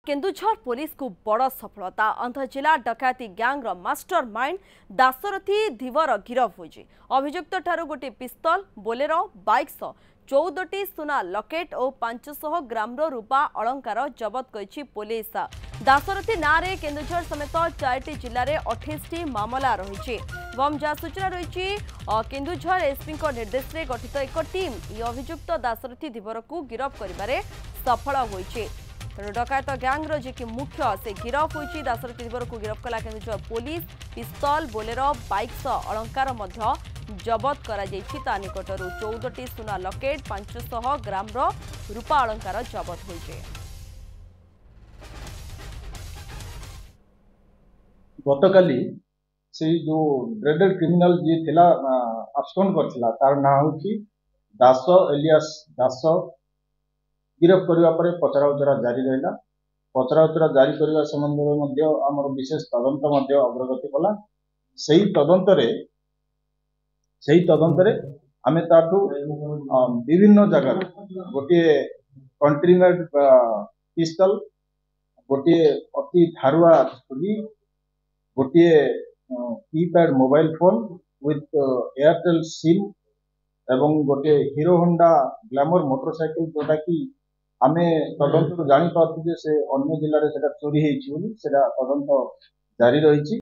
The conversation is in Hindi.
केन्दुझर पुलिस को बड़ सफलता अंतर जिला डकायती गैंग्र मास्टर माइंड दासरथी धीवर गिरफ होइछि। अभियुक्त ठारू गोटे पिस्तल बोलेरो बाइक सह 14टी सुना लकेट और 500 ग्रामर रूपा अलंकार जबत करिछि पुलिस। दासरथी नारे केन्दुझर समेत 4टी जिले में 28टी मामला रही। जहाँ सूचना रही केन्दुझर एसपी निर्देश में गठित एक टीम ये अभियुक्त दासरथी धीवर को गिरफ करिबारे सफल होइछि। डकायत गैंग्र जी मुख्य से गिरफ होइछि। दासरथी धीवर को गिरफ कला केन्दुझर पुलिस। पिस्तल बोलेरो बाइक सह अलंकार मध्य जबत करा जाइछि। ता निकटरू 14टी सुना लकेट 500 ग्रामर रूपा अलंकार जबत होइछि। गतकाली से जो ड्रेडेड क्रिमिनल जी थिला अब्सकॉन्ड करथिला तार ना होछि दास एलियास दास। गिरफ करबा परे पचराउचरा जारी रहिला। पचराउचरा जारी करबा संबंध में मध्य हमर विशेष तदंत मध्य अग्रगति कला। सही तदंतरे आमे ताठू विभिन्न जगह गोटे कंट्री मेड पिस्तल, गोटे अति धारुआ छुरी, गोटे keypad mobile phone with Airtel SIM एवं गोटे हीरो होंडा ग्लैमर मोटरसाइकिल जोटा कि आमे तदंत जानी पार्थु जे से अन्य जिले में चोरी होइछि बोली सेटा तदंत जारी रही।